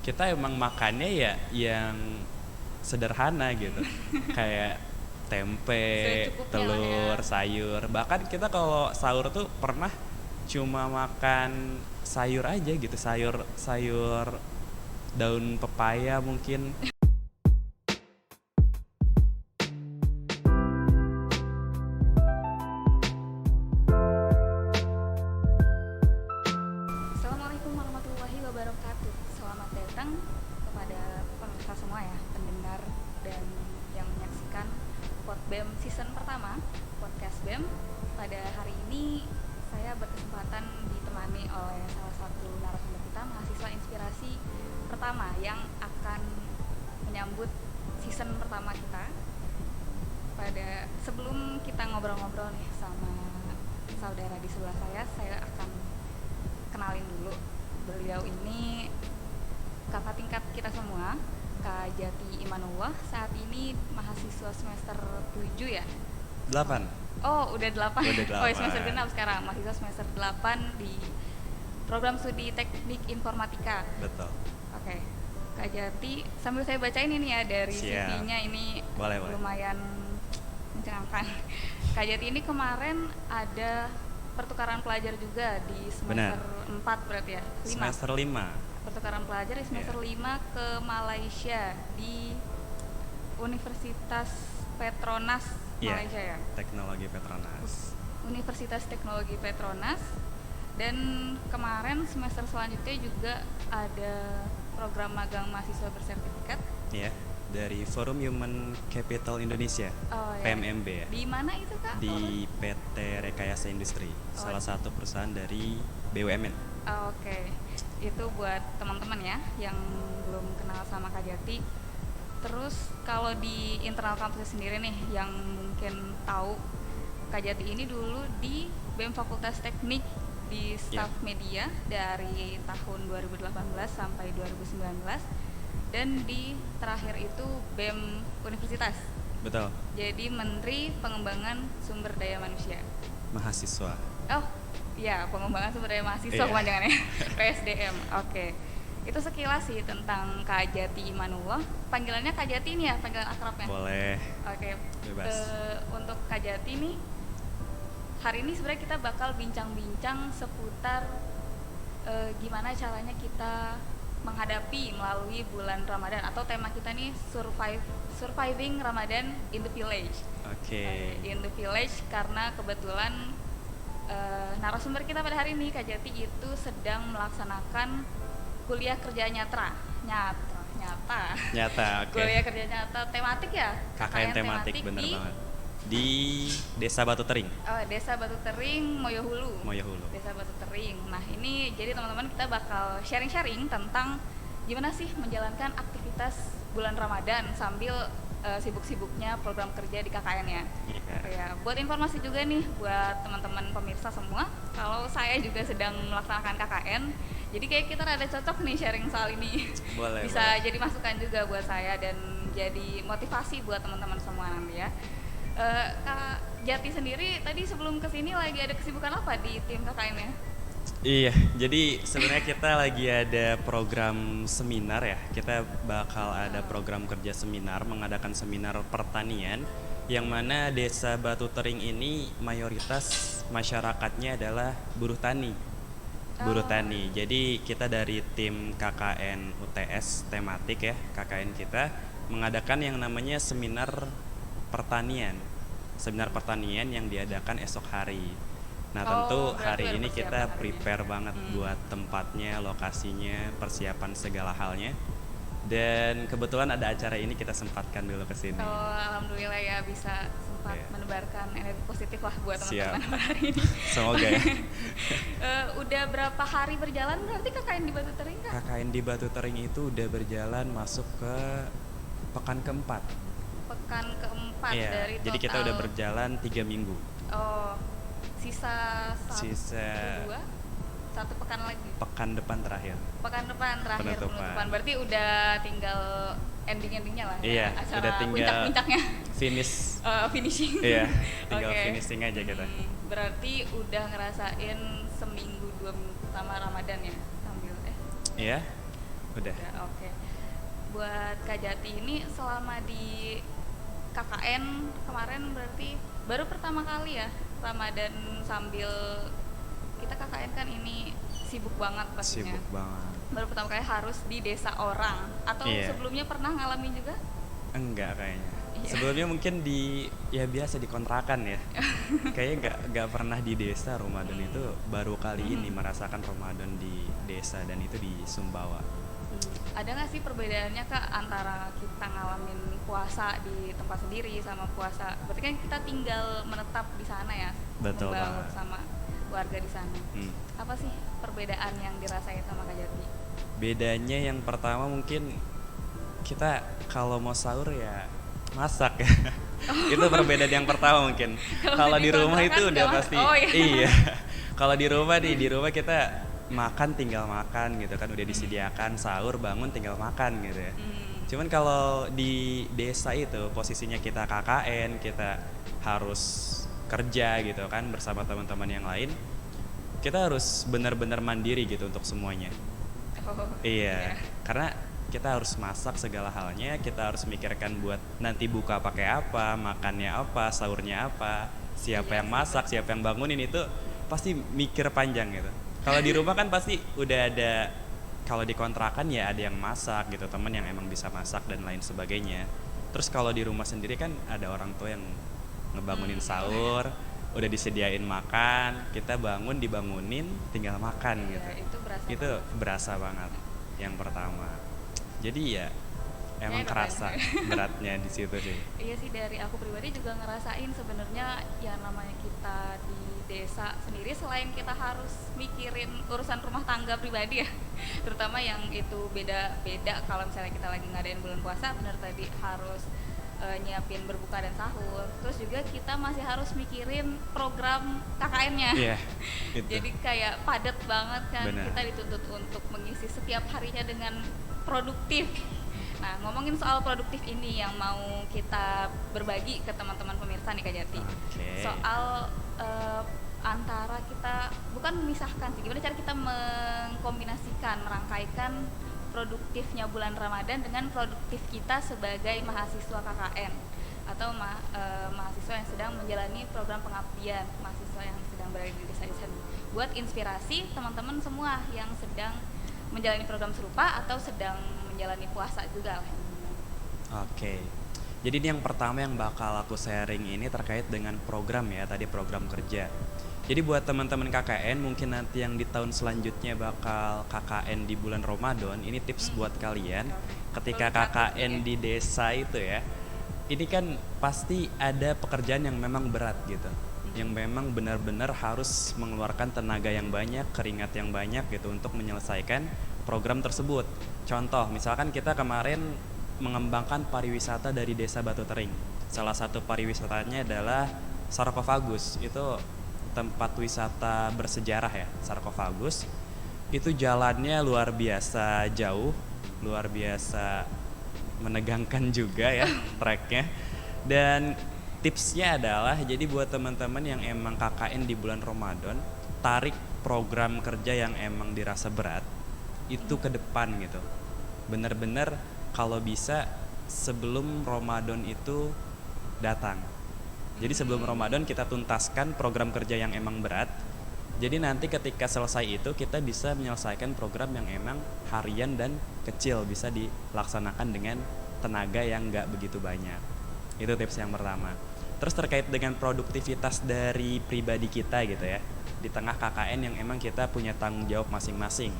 kita emang makannya ya yang sederhana gitu. Kayak tempe, Secukupnya lah ya. telur, sayur. Bahkan kita kalau sahur tuh pernah cuma makan sayur aja gitu, sayur daun pepaya mungkin. Assalamualaikum warahmatullahi wabarakatuh. Selamat datang kepada pemirsa semua ya, pendengar dan yang menyaksikan Podbem season pertama, podcast BEM. Pada hari ini saya berkesempatan ditemani oleh salah satu narasumber kita, mahasiswa inspirasi pertama yang akan menyambut season pertama kita. Sebelum kita ngobrol-ngobrol nih sama saudara di sebelah saya akan kenalin dulu. Beliau ini kakak tingkat kita semua, Kak Jati Imanullah. Saat ini mahasiswa semester 7 ya? 8. Oh, udah 8. Udah 8. Oh, semester genap sekarang. Mahasiswa semester 8 di program studi Teknik Informatika. Betul. Oke. Kak Jati, sambil saya bacain ini ya dari CV-nya ini boleh. Lumayan mencengangkan. Kak Jati ini kemarin ada pertukaran pelajar juga di semester 4 berarti ya? 5. Semester 5. Pertukaran pelajar di semester 5 ke Malaysia di Universitas Petronas Malaysia ya? Teknologi Petronas. Universitas Teknologi Petronas. Dan kemarin semester selanjutnya juga ada program magang mahasiswa bersertifikat. Iya, dari Forum Human Capital Indonesia, PMMB ya. Di mana itu Kak? Di PT Rekayasa Industri, salah satu perusahaan dari BUMN. Oke. Itu buat teman-teman ya yang belum kenal sama Kak Jati. Terus kalau di internal kampus sendiri nih yang mungkin tahu, Kak Jati ini dulu di BEM Fakultas Teknik di staf media dari tahun 2018 sampai 2019, dan di terakhir itu BEM Universitas. Betul. Jadi Menteri Pengembangan Sumber Daya Manusia. Mahasiswa. Oh, iya, pengembangan sumber daya mahasiswa kepanjangannya. PSDM. Oke. Itu sekilas sih tentang Kak Jati Imanullah. Panggilannya Kak Jati ini ya, panggilan akrabnya? Boleh. Oke. Bebas. Untuk Kak Jati nih, hari ini sebenarnya kita bakal bincang-bincang seputar gimana caranya kita menghadapi melalui bulan Ramadan, atau tema kita nih surviving Ramadan in the village. Oke. In the village karena kebetulan narasumber kita pada hari ini Kak Jati itu sedang melaksanakan kuliah kerja nyata. Oke. Kuliah kerja nyata tematik ya? KKN tematik bener banget. Di Desa Batu Tering. Desa Batu Tering, Moyohulu. Desa Batu Tering. Nah, ini jadi teman-teman kita bakal sharing-sharing tentang gimana sih menjalankan aktivitas bulan Ramadan sambil sibuk-sibuknya program kerja di KKN ya. Ya, buat informasi juga nih buat teman-teman pemirsa semua, kalau saya juga sedang melaksanakan KKN. Jadi kayak kita rada cocok nih sharing soal ini. Bisa jadi masukan juga buat saya dan jadi motivasi buat teman-teman semua nanti ya. Kak Jati sendiri tadi sebelum kesini lagi ada kesibukan apa di tim KKN-nya? Iya, jadi sebenarnya kita lagi ada program seminar ya. Kita bakal ada program kerja seminar, mengadakan seminar pertanian, yang mana Desa Batu Tering ini mayoritas masyarakatnya adalah buruh tani. Jadi kita dari tim KKN UTS tematik ya, KKN kita mengadakan yang namanya seminar pertanian yang diadakan esok hari. Nah, tentu hari ini kita prepare banget buat tempatnya, lokasinya, persiapan segala halnya. Dan kebetulan ada acara ini kita sempatkan dulu ke sini. Alhamdulillah ya bisa sempat menebarkan energi positif lah buat teman-teman hari ini. Semoga ya. Udah berapa hari berjalan berarti KKN di Batu Tering, Kak? KKN di Batu Tering itu udah berjalan masuk ke pekan keempat. Dari total. Jadi kita udah berjalan 3 minggu. Sisa 2, 1 pekan lagi. Pekan depan terakhir. Penutupan. Berarti udah tinggal ending-endingnya lah. Iya, ya? udah tinggal puncak-puncaknya. Finishing. Iya, tinggal finishing aja kita. Berarti udah ngerasain seminggu 2 minggu pertama Ramadan ya sambil Iya. Udah. Oke. Buat Kak Jati ini selama di KKN kemarin berarti baru pertama kali ya Ramadan sambil kita KKN kan ini sibuk banget pastinya. Sibuk banget. Baru pertama kali harus di desa orang atau sebelumnya pernah ngalamin juga? Enggak kayaknya. Sebelumnya mungkin biasa di kontrakan ya. Kayaknya nggak pernah di desa Ramadan itu baru kali ini merasakan Ramadan di desa dan itu di Sumbawa. Ada nggak sih perbedaannya Kak antara kita ngalamin puasa di tempat sendiri sama puasa? Berarti kan kita tinggal menetap di sana ya. Betul membangun banget. sama keluarga di sana. Apa sih perbedaan yang dirasain sama Kak Jati? Bedanya yang pertama mungkin kita kalau mau sahur ya masak ya. Itu perbedaan yang pertama mungkin. Kalau di rumah itu udah pasti. Iya. Kalau di rumah kita makan tinggal makan gitu kan, udah disediakan sahur bangun tinggal makan gitu ya. Cuman kalau di desa itu posisinya kita KKN, kita harus kerja gitu kan bersama teman-teman yang lain. Kita harus benar-benar mandiri gitu untuk semuanya. Iya. Karena kita harus masak segala halnya, kita harus mikirkan buat nanti buka pakai apa, makannya apa, sahurnya apa, siapa yang masak, siapa yang bangunin, itu pasti mikir panjang gitu. Kalau di rumah kan pasti udah ada, kalau di kontrakan ya ada yang masak gitu, teman yang emang bisa masak dan lain sebagainya. Terus kalau di rumah sendiri kan ada orang tua yang ngebangunin sahur, udah disediain makan, kita bangun dibangunin tinggal makan gitu. Itu berasa banget yang pertama. Jadi ya emang kerasa beratnya di situ sih. Iya sih, dari aku pribadi juga ngerasain sebenarnya yang namanya kita di desa sendiri, selain kita harus mikirin urusan rumah tangga pribadi ya, terutama yang itu beda-beda kalau misalnya kita lagi ngadain bulan puasa, bener tadi harus nyiapin berbuka dan sahur. Terus juga kita masih harus mikirin program KKN-nya. Jadi kayak padat banget kan. Bener. Kita dituntut untuk mengisi setiap harinya dengan produktif. Nah, ngomongin soal produktif ini yang mau kita berbagi ke teman-teman pemirsa nih Kak Jati. Soal antara kita, bukan memisahkan sih, gimana cara kita mengkombinasikan, merangkaikan produktifnya bulan Ramadan dengan produktif kita sebagai mahasiswa KKN atau mahasiswa yang sedang menjalani program pengabdian, mahasiswa yang sedang berada di desa-desa. Buat inspirasi teman-teman semua yang sedang menjalani program serupa atau sedang menjalani puasa juga lah. Oke. Jadi ini yang pertama yang bakal aku sharing ini terkait dengan program ya, tadi program kerja. Jadi buat teman-teman KKN mungkin nanti yang di tahun selanjutnya bakal KKN di bulan Ramadan, ini tips buat kalian ketika KKN di desa itu ya. Ini kan pasti ada pekerjaan yang memang berat gitu. Yang memang benar-benar harus mengeluarkan tenaga yang banyak, keringat yang banyak gitu untuk menyelesaikan program tersebut. Contoh, misalkan kita kemarin mengembangkan pariwisata dari Desa Batu Tering. Salah satu pariwisatanya adalah sarkofagus. Itu tempat wisata bersejarah ya, sarkofagus. Itu jalannya luar biasa jauh, luar biasa menegangkan juga ya treknya. Dan tipsnya adalah, jadi buat teman-teman yang emang KKN di bulan Ramadan, tarik program kerja yang emang dirasa berat itu ke depan gitu. Bener-bener kalau bisa sebelum Ramadan itu datang. Jadi sebelum Ramadan kita tuntaskan program kerja yang emang berat. Jadi nanti ketika selesai itu kita bisa menyelesaikan program yang emang harian dan kecil, bisa dilaksanakan dengan tenaga yang nggak begitu banyak. Itu tips yang pertama. Terus terkait dengan produktivitas dari pribadi kita gitu ya, di tengah KKN yang emang kita punya tanggung jawab masing-masing.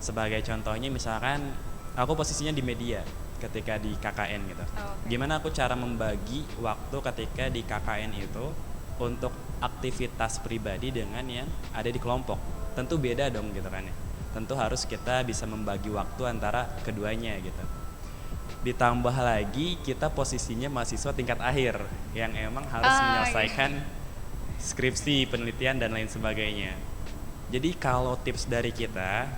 Sebagai contohnya misalkan aku posisinya di media ketika di KKN gitu. Gimana aku cara membagi waktu ketika di KKN itu untuk aktivitas pribadi dengan yang ada di kelompok. Tentu beda dong gitu kan ya. Tentu harus kita bisa membagi waktu antara keduanya gitu. Ditambah lagi kita posisinya mahasiswa tingkat akhir yang emang harus menyelesaikan skripsi, penelitian dan lain sebagainya. Jadi kalau tips dari kita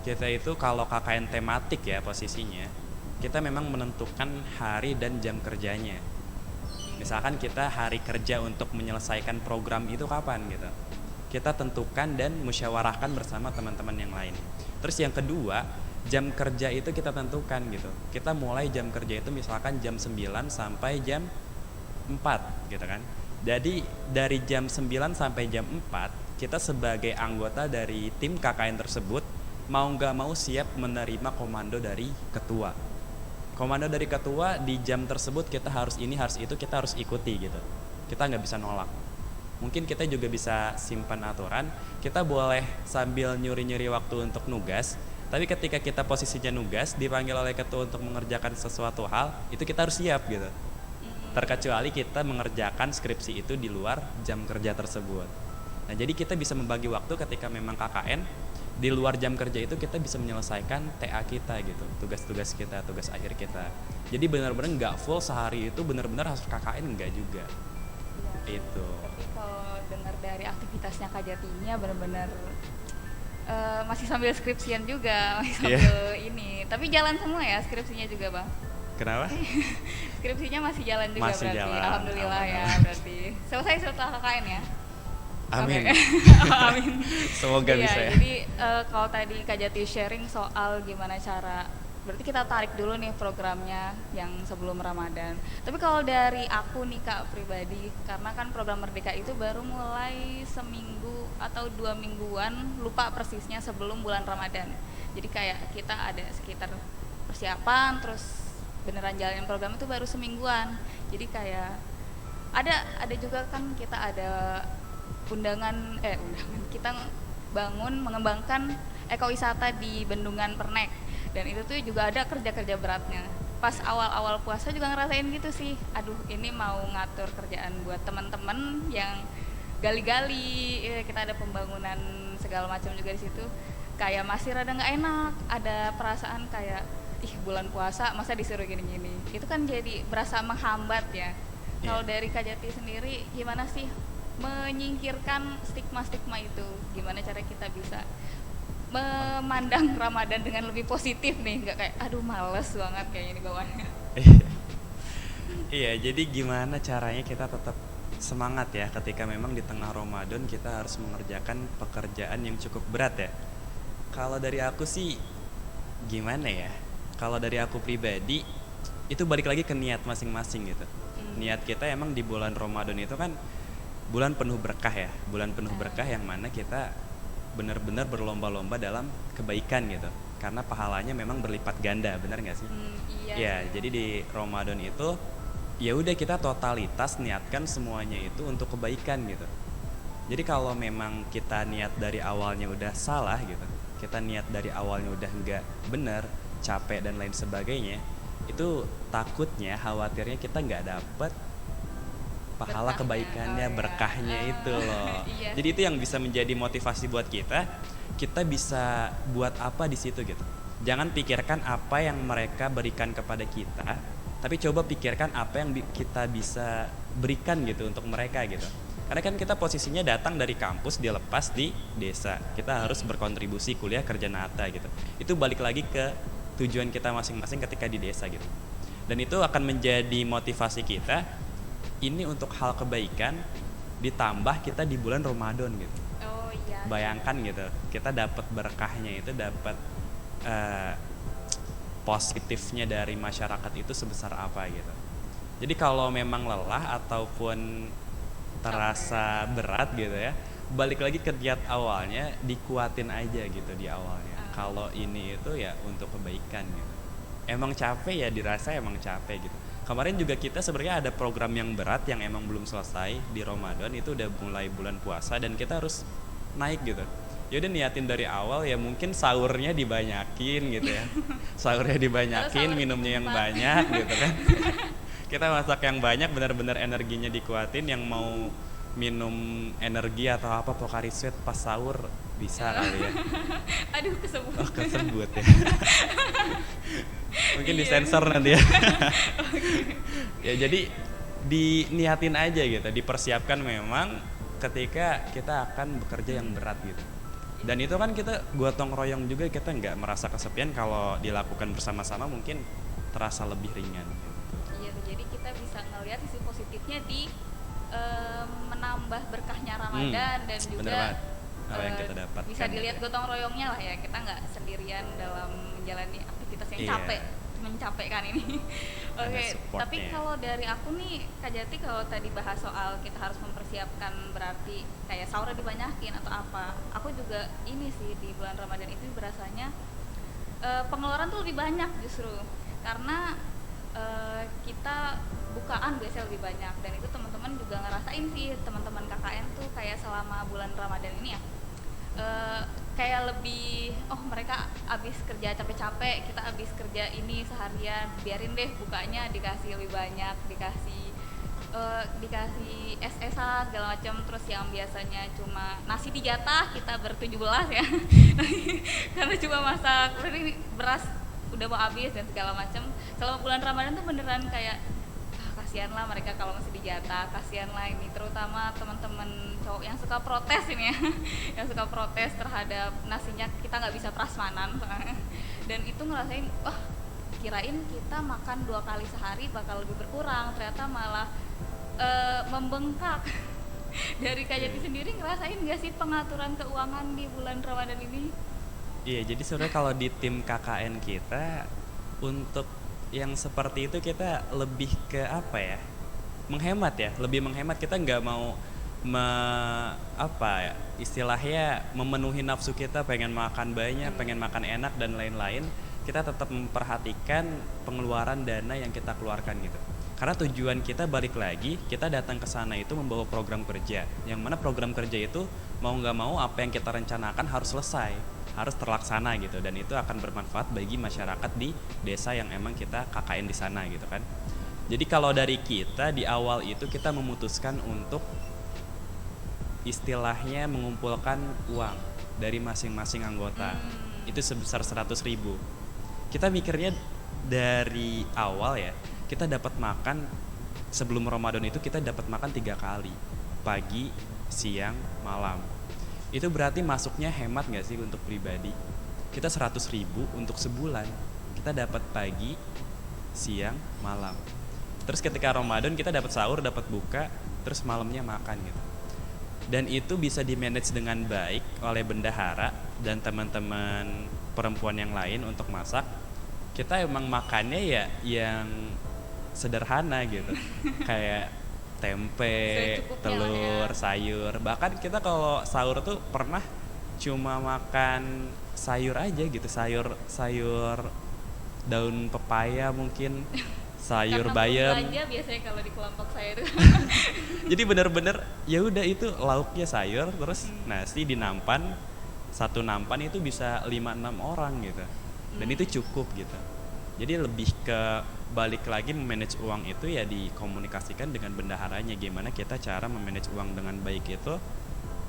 itu kalau KKN tematik ya posisinya, kita memang menentukan hari dan jam kerjanya. Misalkan kita hari kerja untuk menyelesaikan program itu kapan gitu, kita tentukan dan musyawarahkan bersama teman-teman yang lain. Terus yang kedua, jam kerja itu kita tentukan gitu. Kita mulai jam kerja itu misalkan jam 9 sampai jam 4 gitu kan. Jadi dari jam 9 sampai jam 4 kita sebagai anggota dari tim KKN tersebut mau nggak mau siap menerima komando dari ketua. Komando dari ketua di jam tersebut kita harus ini harus itu, kita harus ikuti gitu. Kita nggak bisa nolak. Mungkin kita juga bisa simpan aturan, kita boleh sambil nyuri-nyuri waktu untuk nugas, tapi ketika kita posisinya nugas dipanggil oleh ketua untuk mengerjakan sesuatu hal, itu kita harus siap gitu. Terkecuali kita mengerjakan skripsi itu di luar jam kerja tersebut. Nah, jadi kita bisa membagi waktu ketika memang KKN di luar jam kerja itu kita bisa menyelesaikan TA kita gitu, tugas-tugas kita, tugas akhir kita. Jadi benar-benar nggak full sehari itu benar-benar harus KKN, nggak juga. Ya, itu. tapi kalau dengar dari aktivitasnya Kak Jatinya benar-benar masih sambil skripsian juga, masih sambil ini. Tapi jalan semua ya skripsinya juga, Bang? Kenapa? Skripsinya masih jalan juga masih berarti. Jalan. Alhamdulillah ya berarti. Selesai setelah KKN ya? Amin. Okay. Amin. Semoga iya, bisa ya. Jadi kalau tadi Kak Jati sharing soal gimana cara, berarti kita tarik dulu nih programnya yang sebelum Ramadan. Tapi kalau dari aku nih Kak pribadi, karena kan program Merdeka itu baru mulai seminggu atau 2 mingguan, lupa persisnya sebelum bulan Ramadan. Jadi kayak kita ada sekitar persiapan, terus beneran jalanin program itu baru semingguan. Jadi kayak ada juga kan kita ada undangan kita bangun mengembangkan ekowisata di Bendungan Pernek, dan itu tuh juga ada kerja-kerja beratnya. Pas awal-awal puasa juga ngerasain gitu sih, aduh ini mau ngatur kerjaan buat teman-teman yang gali-gali, kita ada pembangunan segala macam juga di situ, kayak masih rada nggak enak, ada perasaan kayak bulan puasa masa disuruh gini-gini, itu kan jadi berasa menghambat ya. Kalau dari Kak Jati sendiri gimana sih menyingkirkan stigma-stigma itu? Gimana cara kita bisa memandang Ramadan dengan lebih positif nih, nggak kayak aduh males banget kayaknya di bawahnya. Iya, jadi gimana caranya kita tetap semangat ya ketika memang di tengah Ramadan kita harus mengerjakan pekerjaan yang cukup berat ya. Kalau dari aku sih gimana ya, kalau dari aku pribadi itu balik lagi ke niat masing-masing gitu. Niat kita emang di bulan Ramadan itu kan bulan penuh berkah ya, bulan penuh berkah yang mana kita benar-benar berlomba-lomba dalam kebaikan gitu, karena pahalanya memang berlipat ganda, benar nggak sih? Iya. Ya, jadi di Ramadan itu ya udah kita totalitas niatkan semuanya itu untuk kebaikan gitu. Jadi kalau memang kita niat dari awalnya udah salah gitu, kita niat dari awalnya udah nggak benar, capek dan lain sebagainya, itu takutnya, khawatirnya kita nggak dapet pahala kebaikannya, berkahnya itu loh. Iya. Jadi itu yang bisa menjadi motivasi buat kita bisa buat apa di situ gitu. Jangan pikirkan apa yang mereka berikan kepada kita, tapi coba pikirkan apa yang kita bisa berikan gitu untuk mereka gitu. Karena kan kita posisinya datang dari kampus, dia lepas di desa, kita harus berkontribusi kuliah kerja nyata gitu. Itu balik lagi ke tujuan kita masing-masing ketika di desa gitu. Dan itu akan menjadi motivasi kita ini untuk hal kebaikan, ditambah kita di bulan Ramadan gitu. Oh iya. Bayangkan gitu, kita dapat berkahnya itu, dapat positifnya dari masyarakat itu sebesar apa gitu. Jadi kalau memang lelah ataupun terasa berat gitu ya, balik lagi ke niat awalnya, dikuatin aja gitu di awalnya. Kalau ini itu ya untuk kebaikan gitu. Emang capek ya, dirasa emang capek gitu. Kemarin juga kita sebenarnya ada program yang berat yang emang belum selesai di Ramadan, itu udah mulai bulan puasa dan kita harus naik gitu. Ya udah niatin dari awal ya, mungkin sahurnya dibanyakin gitu ya. Sahurnya dibanyakin, minumnya yang banyak gitu kan. Kita masak yang banyak, benar-benar energinya dikuatin. Yang mau minum energi atau apa Pocari Sweat pas sahur bisa kali ya. Aduh kesebut. Oh kesebut ya. Mungkin disensor nanti ya. Ya jadi diniatin aja gitu, dipersiapkan memang ketika kita akan bekerja yang berat gitu. Dan itu kan kita gotong royong juga, kita nggak merasa kesepian kalau dilakukan bersama-sama, mungkin terasa lebih ringan gitu. Iya, jadi kita bisa ngelihat sisi positifnya di menambah berkahnya Ramadan dan juga apa yang kita dapat bisa dilihat gotong royongnya lah ya, kita nggak sendirian dalam menjalani aktivitas yang Iya. mencapekkan ini. Ada Oke, tapi supportnya. kalau dari aku nih Kak Jati, kalau tadi bahas soal kita harus mempersiapkan berarti kayak sahur dibanyakin atau apa, aku juga ini sih di bulan Ramadan itu berasanya pengeluaran tuh lebih banyak justru karena kita bukaan biasanya lebih banyak, dan itu teman-teman juga ngerasain sih, teman-teman KKN tuh kayak selama bulan Ramadan ini ya kayak lebih, oh mereka abis kerja capek-capek, kita abis kerja ini seharian, biarin deh bukanya dikasih lebih banyak, dikasih es-esan segala macam. Terus yang biasanya cuma nasi dijatah kita ber-17 ya karena cuma masak, ini beras udah mau habis dan segala macam. Selama bulan Ramadan tuh beneran kayak kasihan lah mereka kalau masih dijatah, kasihan lah ini terutama teman-teman cowok yang suka protes ini ya yang suka protes terhadap nasinya kita nggak bisa prasmanan soalnya. Dan itu ngerasain, wah kirain kita makan 2 kali sehari bakal lebih berkurang, ternyata malah membengkak. Dari Kak Jati sendiri ngerasain nggak sih pengaturan keuangan di bulan Ramadan ini? Iya, jadi sebenarnya kalau di tim KKN kita untuk yang seperti itu kita lebih ke apa ya? Menghemat ya, lebih menghemat. Kita nggak mau apa ya, istilahnya memenuhi nafsu kita pengen makan banyak, pengen makan enak dan lain-lain. Kita tetap memperhatikan pengeluaran dana yang kita keluarkan gitu. Karena tujuan kita balik lagi, kita datang ke sana itu membawa program kerja. Yang mana program kerja itu mau nggak mau apa yang kita rencanakan harus selesai, harus terlaksana gitu. Dan itu akan bermanfaat bagi masyarakat di desa yang emang kita KKN di sana gitu kan. Jadi kalau dari kita di awal itu kita memutuskan untuk istilahnya mengumpulkan uang dari masing-masing anggota. Itu sebesar 100.000. Kita mikirnya dari awal ya, kita dapat makan sebelum Ramadan itu kita dapat makan 3 kali, pagi, siang, malam. Itu berarti masuknya hemat nggak sih untuk pribadi? Kita 100.000 untuk sebulan, kita dapat pagi, siang, malam. Terus ketika Ramadan kita dapat sahur, dapat buka, terus malamnya makan gitu. Dan itu bisa di-manage dengan baik oleh bendahara dan teman-teman perempuan yang lain untuk masak. Kita emang makannya ya yang sederhana gitu. Kayak tempe, telur, sayur. Bahkan kita kalau sahur tuh pernah cuma makan sayur aja gitu, sayur daun pepaya mungkin, sayur bayam. Karena biasanya kalau di kelompok saya itu. Jadi benar-benar ya udah itu lauknya sayur, terus nasi di nampan. Satu nampan itu bisa 5-6 orang gitu. Dan itu cukup gitu. Jadi lebih ke balik lagi memanage uang itu ya dikomunikasikan dengan bendaharanya, gimana kita cara memanage uang dengan baik itu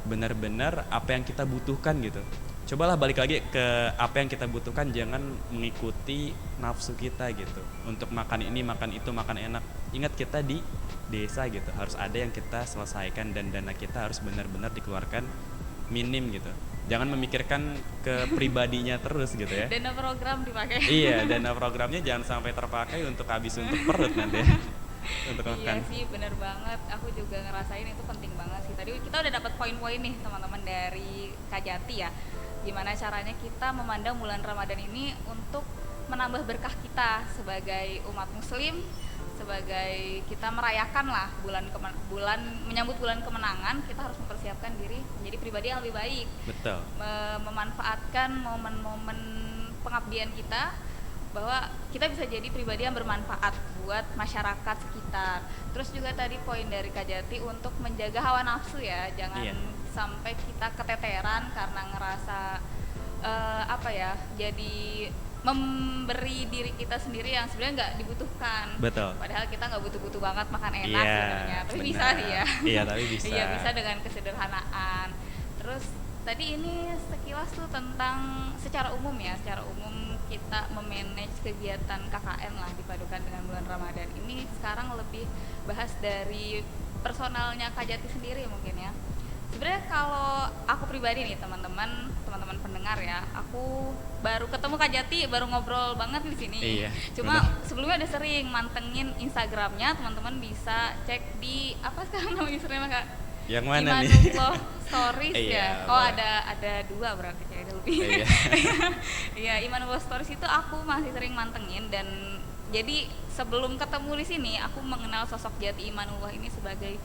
benar-benar apa yang kita butuhkan gitu. Cobalah balik lagi ke apa yang kita butuhkan, jangan mengikuti nafsu kita gitu. Untuk makan ini, makan itu, makan enak. Ingat kita di desa gitu, harus ada yang kita selesaikan dan dana kita harus benar-benar dikeluarkan minim gitu. Jangan memikirkan ke pribadinya terus gitu ya. Dana program dipakai. Iya, dana programnya jangan sampai terpakai untuk habis untuk perut nanti ya. Untuk makan. Iya sih, bener banget. Aku juga ngerasain itu penting banget sih. Tadi kita udah dapat poin-poin nih teman-teman dari Kak Jati ya. Gimana caranya kita memandang bulan Ramadan ini untuk menambah berkah kita sebagai umat muslim, sebagai kita merayakan lah bulan menyambut bulan kemenangan, kita harus mempersiapkan diri menjadi pribadi yang lebih baik. Betul. Memanfaatkan momen-momen pengabdian kita bahwa kita bisa jadi pribadi yang bermanfaat buat masyarakat sekitar. Terus juga tadi poin dari Kak Jati untuk menjaga hawa nafsu ya, jangan sampai kita keteteran karena ngerasa jadi memberi diri kita sendiri yang sebenarnya nggak dibutuhkan. Betul. Padahal kita nggak butuh-butuh banget makan enak sebenarnya. Tapi bisa sih ya. Iya, tapi bisa. Iya, bisa dengan kesederhanaan. Terus tadi ini sekilas tuh tentang secara umum ya, secara umum kita memanage kegiatan KKN lah dipadukan dengan bulan Ramadan. Ini sekarang lebih bahas dari personalnya Kak Jati sendiri mungkin ya. Sebenarnya kalau aku pribadi nih teman-teman pendengar ya, aku baru ketemu Kak Jati, baru ngobrol banget di sini. Iya, Cuma sebelumnya udah sering mantengin Instagramnya, teman-teman bisa cek di apa sekarang nama Instagramnya Kak? Yang mana nih? Imanullah Stories Iya, ya. Oh, boleh. ada dua berarti kayak ada lebih. Iya. Iya, Imanullah Stories itu aku masih sering mantengin, dan jadi sebelum ketemu di sini aku mengenal sosok jati Imanullah ini sebagai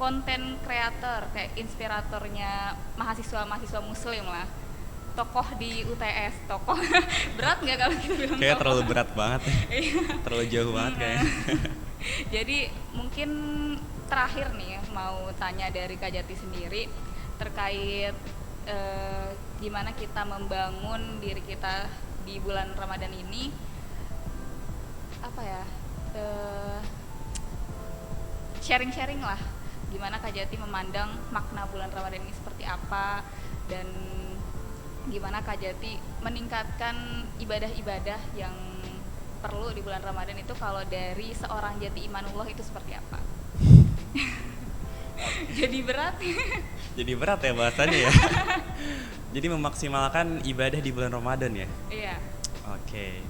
konten kreator, kayak inspiratornya mahasiswa-mahasiswa muslim lah. Tokoh di UTS, tokoh. Berat nggak kalau kita bilang Kayaknya tokoh? terlalu berat banget. Iya. Terlalu jauh banget kayaknya. Jadi mungkin terakhir nih mau tanya dari Kak Jati sendiri terkait gimana kita membangun diri kita di bulan Ramadan ini, apa ya, sharing-sharing lah gimana Kak Jati memandang makna bulan Ramadan ini seperti apa, dan gimana Kak Jati meningkatkan ibadah-ibadah yang perlu di bulan Ramadan itu kalau dari seorang Jati Imanullah itu seperti apa? Jadi berat. Jadi berat ya bahasanya ya. Jadi memaksimalkan ibadah di bulan Ramadan ya. Iya. Oke.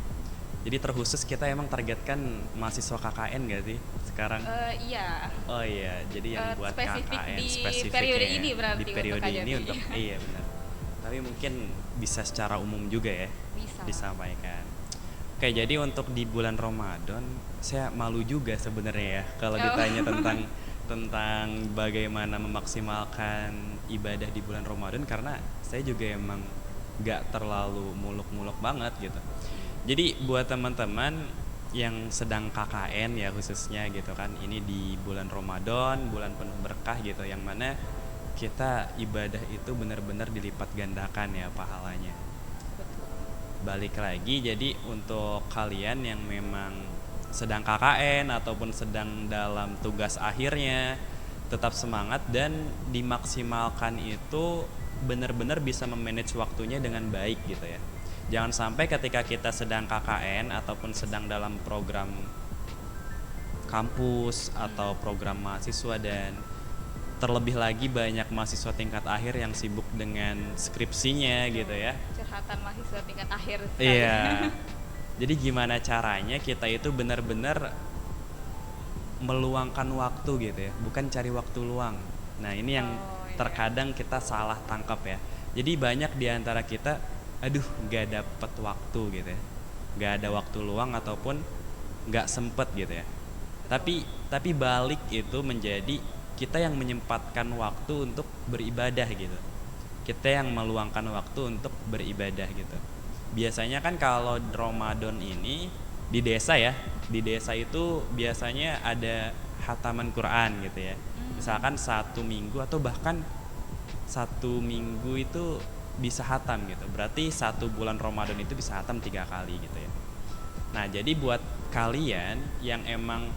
Jadi terkhusus kita emang targetkan mahasiswa KKN gak sih sekarang? Iya. Oh iya, jadi yang buat spesifik KKN di spesifiknya periode ya. ini berarti di periode untuk ini KJT. untuk iya benar. Tapi mungkin bisa secara umum juga ya Bisa. disampaikan. Oke, jadi untuk di bulan Ramadan saya malu juga sebenarnya ya kalau ditanya tentang bagaimana memaksimalkan ibadah di bulan Ramadan, karena saya juga emang nggak terlalu muluk-muluk banget gitu. Jadi buat teman-teman yang sedang KKN ya khususnya gitu kan, ini di bulan Ramadan, bulan penuh berkah gitu, yang mana kita ibadah itu benar-benar dilipat gandakan ya pahalanya. Balik lagi, jadi untuk kalian yang memang sedang KKN ataupun sedang dalam tugas akhirnya, tetap semangat dan dimaksimalkan itu benar-benar bisa memanage waktunya dengan baik gitu ya. Jangan sampai ketika kita sedang KKN ataupun sedang dalam program kampus atau program mahasiswa, dan terlebih lagi banyak mahasiswa tingkat akhir yang sibuk dengan skripsinya gitu ya. Curhatan mahasiswa tingkat akhir sekali. Iya. Jadi gimana caranya kita itu benar-benar meluangkan waktu gitu ya, bukan cari waktu luang. Nah ini yang terkadang kita salah tangkap ya. Jadi banyak di antara kita, aduh gak dapet waktu gitu ya, gak ada waktu luang ataupun gak sempet gitu ya. Tapi balik itu menjadi kita yang menyempatkan waktu untuk beribadah gitu. Kita yang meluangkan waktu untuk beribadah gitu. Biasanya kan kalau Ramadan ini di desa ya, di desa itu biasanya ada khataman Quran gitu ya. Misalkan 1 minggu atau bahkan 1 minggu itu bisa khatam gitu. Berarti 1 bulan Ramadan itu bisa khatam 3 kali gitu ya. Nah jadi buat kalian yang emang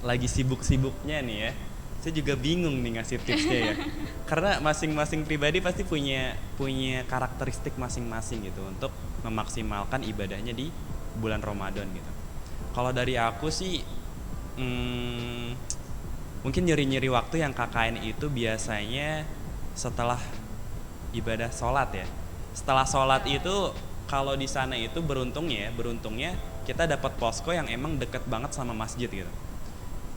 lagi sibuk-sibuknya nih ya, saya juga bingung nih ngasih tipsnya ya. Karena masing-masing pribadi pasti punya karakteristik masing-masing gitu untuk memaksimalkan ibadahnya di bulan Ramadan gitu. Kalau dari aku sih mungkin nyeri-nyeri waktu yang KKN itu biasanya setelah ibadah sholat ya. Setelah sholat itu kalau di sana itu beruntungnya kita dapat posko yang emang deket banget sama masjid gitu.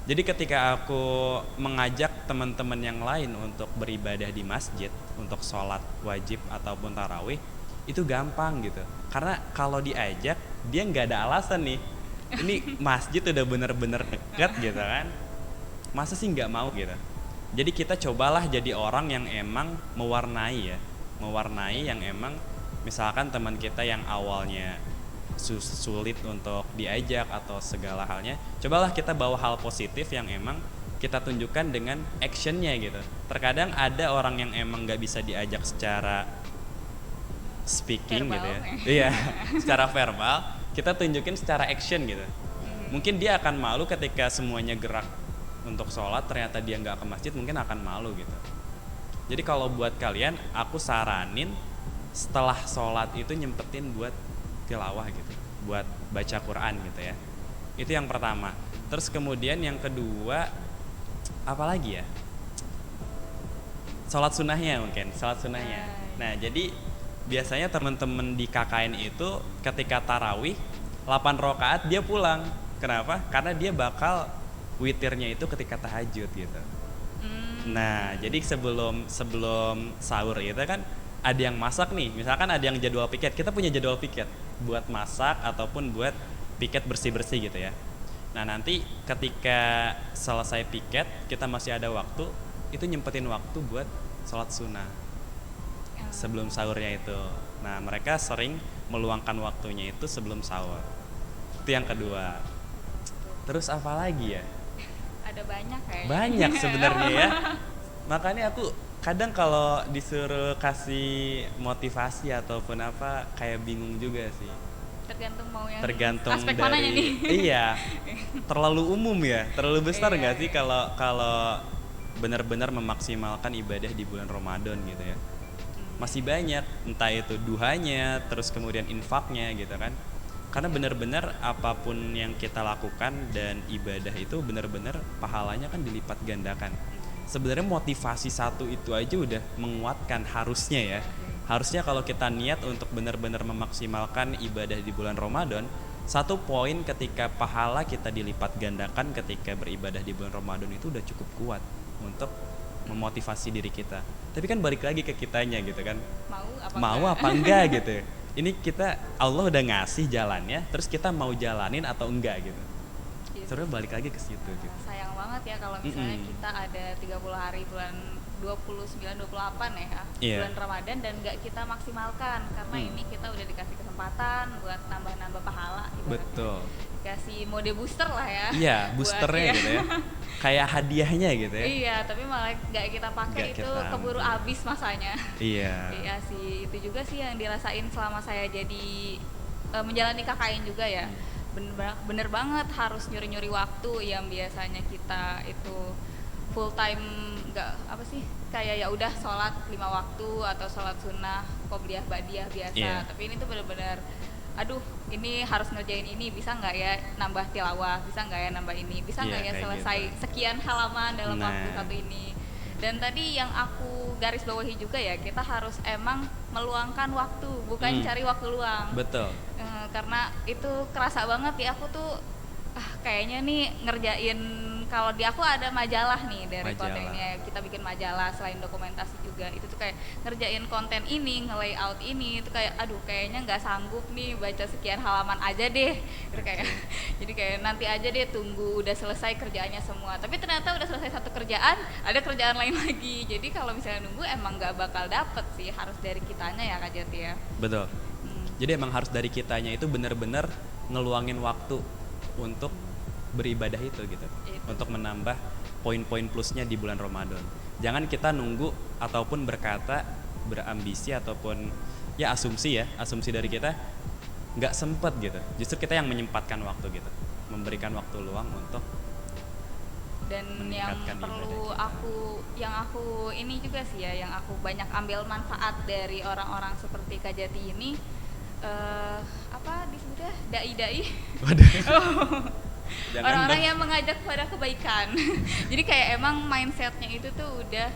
Jadi ketika aku mengajak teman-teman yang lain untuk beribadah di masjid, untuk sholat wajib ataupun tarawih, itu gampang gitu. Karena kalau diajak, dia nggak ada alasan nih. Ini masjid udah bener-bener deket gitu kan. Masa sih nggak mau gitu. Jadi kita cobalah jadi orang yang emang mewarnai ya. Mewarnai yang emang misalkan teman kita yang awalnya sulit untuk diajak atau segala halnya, cobalah kita bawa hal positif yang emang kita tunjukkan dengan actionnya gitu. Terkadang ada orang yang emang nggak bisa diajak secara speaking verbal, gitu ya, iya, secara verbal, kita tunjukin secara action gitu. Mungkin dia akan malu ketika semuanya gerak untuk sholat, ternyata dia nggak ke masjid, mungkin akan malu gitu. Jadi kalau buat kalian, aku saranin setelah sholat itu nyempetin buat tilawah gitu, buat baca Quran gitu ya. Itu yang pertama. Terus kemudian yang kedua, apa lagi ya? Sholat sunnahnya mungkin, sholat sunnahnya. Nah jadi biasanya teman-teman di KKN itu ketika tarawih 8 rakaat dia pulang. Kenapa? Karena dia bakal witirnya itu ketika tahajud gitu. Nah, jadi sebelum sahur itu kan ada yang masak nih. Misalkan ada yang jadwal piket. Kita punya jadwal piket buat masak ataupun buat piket bersih-bersih gitu ya. Nah, nanti ketika selesai piket, kita masih ada waktu, itu nyempetin waktu buat sholat sunnah sebelum sahurnya itu. Nah, mereka sering meluangkan waktunya itu sebelum sahur. Itu yang kedua. Terus apa lagi ya? Ada banyak kayaknya. Banyak sebenarnya ya. Makanya aku kadang kalau disuruh kasih motivasi ataupun apa kayak bingung juga sih. Tergantung aspek dari mananya nih. Iya. Terlalu umum ya, terlalu besar nggak sih kalau benar-benar memaksimalkan ibadah di bulan Ramadan gitu ya. Masih banyak, entah itu duhanya, terus kemudian infaknya gitu kan. Karena benar-benar apapun yang kita lakukan dan ibadah itu benar-benar pahalanya kan dilipat gandakan. Sebenarnya motivasi satu itu aja udah menguatkan harusnya ya. Harusnya kalau kita niat untuk benar-benar memaksimalkan ibadah di bulan Ramadan, satu poin ketika pahala kita dilipat gandakan ketika beribadah di bulan Ramadan itu udah cukup kuat untuk memotivasi diri kita. Tapi kan balik lagi ke kitanya gitu kan. Mau apa enggak gitu. Ini kita Allah udah ngasih jalannya, terus kita mau jalanin atau enggak gitu. Sebenarnya balik lagi ke situ gitu. Sayang banget ya kalau misalnya kita ada 30 hari bulan 29 28 ya bulan Ramadan dan enggak kita maksimalkan karena ini kita udah dikasih kesempatan buat nambah-nambah pahala gitu. Betul. Dikasih mode booster lah ya. Iya, boosternya gitu ya. Kayak hadiahnya gitu ya. Iya, tapi malah nggak kita pakai itu keburu habis masanya. Iya. Iya sih, itu juga sih yang dirasain selama saya jadi menjalani KKN juga ya. Bener banget harus nyuri-nyuri waktu yang biasanya kita itu full time nggak apa sih kayak ya udah sholat 5 waktu atau sholat sunnah qobliyah ba'diyah biasa. Tapi ini tuh bener-bener aduh ini harus ngerjain ini, bisa nggak ya nambah tilawah, bisa nggak ya nambah ini, bisa nggak ya selesai gitu. Sekian halaman dalam waktu satu ini. Dan tadi yang aku garis bawahi juga ya, kita harus emang meluangkan waktu, bukan cari waktu luang. Betul. Karena itu kerasa banget ya, aku tuh kayaknya nih ngerjain, kalau di aku ada majalah nih dari kontennya, kita bikin majalah selain dokumentasi juga. Itu tuh kayak ngerjain konten ini, nge-layout ini, itu kayak aduh kayaknya nggak sanggup nih baca sekian halaman aja deh. Gitu kayak jadi kayak nanti aja deh, tunggu udah selesai kerjaannya semua. Tapi ternyata udah selesai satu kerjaan, ada kerjaan lain lagi. Jadi kalau misalnya nunggu emang nggak bakal dapet sih, harus dari kitanya ya Kak Jati ya. Betul. Jadi emang harus dari kitanya itu benar-benar ngeluangin waktu untuk beribadah itu gitu. Untuk menambah poin-poin plusnya di bulan Ramadan. Jangan kita nunggu ataupun berkata, berambisi ataupun ya asumsi dari kita nggak sempet gitu. Justru kita yang menyempatkan waktu gitu, memberikan waktu luang untuk. Dan yang perlu aku ini juga sih ya, yang aku banyak ambil manfaat dari orang-orang seperti Kak Jati ini, apa disebutnya dai-dai. Orang-orang yang mengajak pada kebaikan. Jadi kayak emang mindsetnya itu tuh udah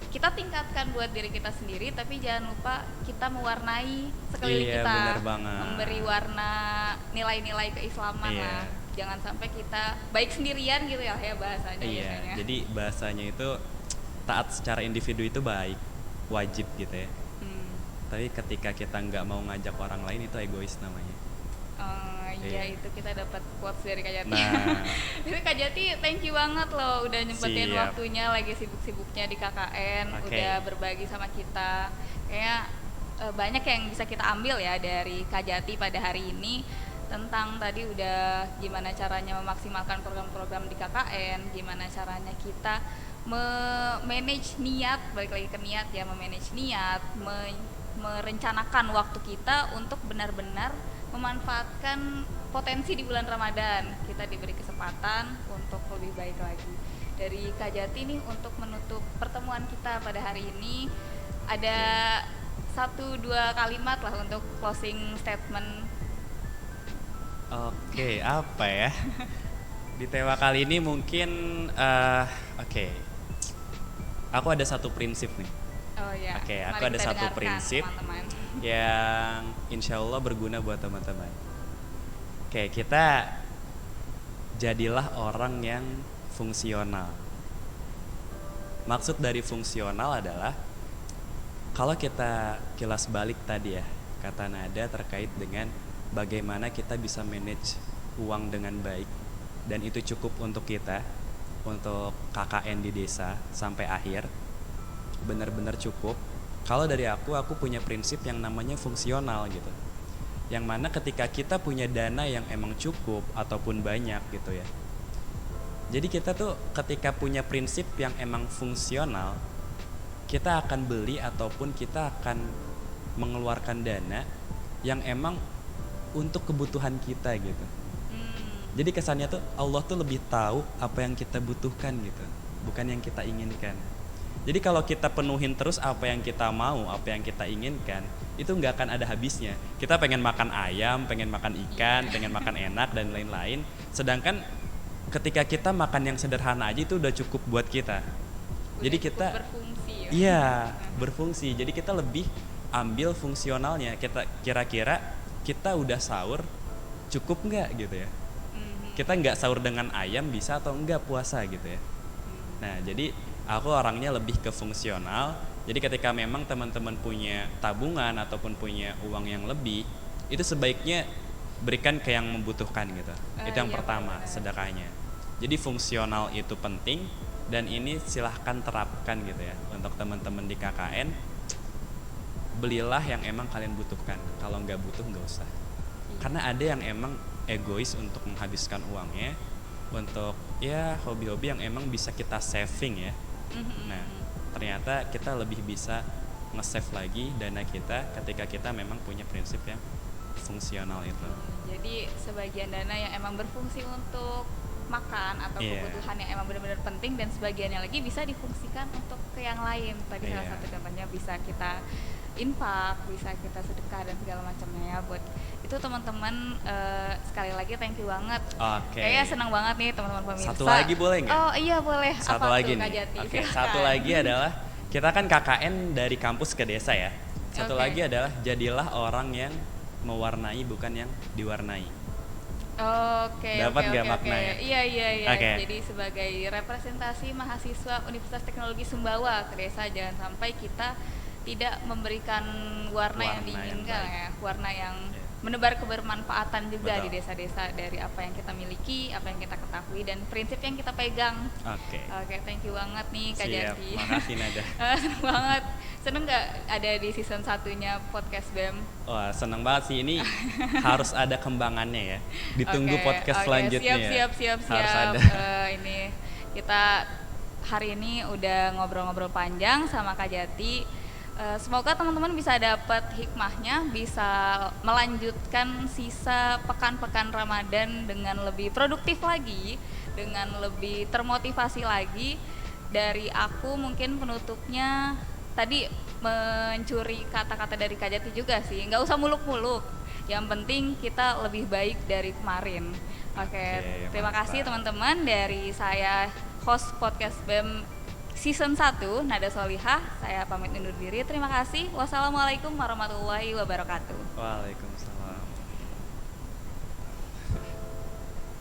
kita tingkatkan buat diri kita sendiri, tapi jangan lupa kita mewarnai sekeliling kita, memberi warna nilai-nilai keislaman lah. Jangan sampai kita baik sendirian gitu ya bahasanya. Biasanya. Jadi bahasanya itu taat secara individu itu baik, wajib gitu ya. Tapi ketika kita nggak mau ngajak orang lain itu egois namanya. Iya, itu kita dapat quotes dari Kak Jati. Jadi Kak Jati, thank you banget loh udah nyempetin waktunya lagi sibuk-sibuknya di KKN, udah berbagi sama kita. Kayak banyak yang bisa kita ambil ya dari Kak Jati pada hari ini, tentang tadi udah gimana caranya memaksimalkan program-program di KKN, gimana caranya kita memanage niat, balik lagi ke niat ya, memanage niat, merencanakan waktu kita untuk benar-benar memanfaatkan potensi di bulan Ramadan. Kita diberi kesempatan untuk lebih baik lagi. Dari Kak Jati nih, untuk menutup pertemuan kita pada hari ini, ada 1-2 kalimat lah untuk closing statement. Oke, apa ya? Di tema kali ini mungkin aku ada satu prinsip nih. Aku ada satu prinsip teman-teman, yang insya Allah berguna buat teman-teman. Kita jadilah orang yang fungsional. Maksud dari fungsional adalah kalau kita kilas balik tadi ya, kata Nada terkait dengan bagaimana kita bisa manage uang dengan baik dan itu cukup untuk kita, untuk KKN di desa sampai akhir, benar-benar cukup. Kalau dari aku punya prinsip yang namanya fungsional gitu, yang mana ketika kita punya dana yang emang cukup ataupun banyak gitu ya, jadi kita tuh ketika punya prinsip yang emang fungsional, kita akan beli ataupun kita akan mengeluarkan dana yang emang untuk kebutuhan kita gitu. Jadi kesannya tuh Allah tuh lebih tahu apa yang kita butuhkan gitu, bukan yang kita inginkan. Jadi kalau kita penuhin terus apa yang kita mau, apa yang kita inginkan, itu nggak akan ada habisnya. Kita pengen makan ayam, pengen makan ikan, pengen makan enak dan lain-lain. Sedangkan ketika kita makan yang sederhana aja itu udah cukup buat kita. Jadi kita berfungsi. Iya, berfungsi. Jadi kita lebih ambil fungsionalnya. Kita kira-kira kita udah sahur cukup nggak gitu ya? Kita nggak sahur dengan ayam bisa atau enggak puasa gitu ya? Nah, jadi aku orangnya lebih ke fungsional. Jadi ketika memang teman-teman punya tabungan ataupun punya uang yang lebih, itu sebaiknya berikan ke yang membutuhkan gitu. Itu yang pertama, sedekahnya. Jadi fungsional itu penting. Dan ini silahkan terapkan gitu ya untuk teman-teman di KKN. Belilah yang emang kalian butuhkan. Kalau nggak butuh nggak usah. Karena ada yang emang egois untuk menghabiskan uangnya untuk ya hobi-hobi yang emang bisa kita saving ya. Nah ternyata kita lebih bisa nge-save lagi dana kita ketika kita memang punya prinsip yang fungsional itu. Jadi sebagian dana yang emang berfungsi untuk makan atau kebutuhan yang emang benar-benar penting, dan sebagiannya lagi bisa difungsikan untuk ke yang lain. Tadi salah satu contohnya bisa kita infak, bisa kita sedekah dan segala macamnya ya. Buat itu teman-teman sekali lagi thank you banget. Kayaknya senang banget nih teman-teman pemirsa. Satu lagi boleh nggak? Oh iya boleh. Satu apa lagi tuh, nih. Satu lagi adalah kita kan KKN dari kampus ke desa ya. Satu lagi adalah jadilah orang yang mewarnai bukan yang diwarnai. Dapat nggak maknanya? Iya. Jadi sebagai representasi mahasiswa Universitas Teknologi Sumbawa ke desa, jangan sampai kita tidak memberikan warna yang diinginkan ya, warna yang menebar kebermanfaatan juga. Betul. Di desa-desa dari apa yang kita miliki, apa yang kita ketahui dan prinsip yang kita pegang. Oke, thank you banget nih Kak Jati. Makasih Nada. Seneng banget. Seneng nggak ada di season 1-nya podcast BEM? Wah, seneng banget sih, ini harus ada kembangannya ya. Ditunggu podcast selanjutnya. Siap. Harus ada. Ini kita hari ini udah ngobrol-ngobrol panjang sama Kak Jati. Semoga teman-teman bisa dapat hikmahnya, bisa melanjutkan sisa pekan-pekan Ramadan dengan lebih produktif lagi, dengan lebih termotivasi lagi. Dari aku mungkin penutupnya tadi mencuri kata-kata dari Kak Jati juga sih, nggak usah muluk-muluk, yang penting kita lebih baik dari kemarin. Oke, terima kasih teman-teman. Dari saya host podcast BEM Season 1, Nada Solihah, saya pamit undur diri. Terima kasih. Wassalamualaikum warahmatullahi wabarakatuh. Waalaikumsalam.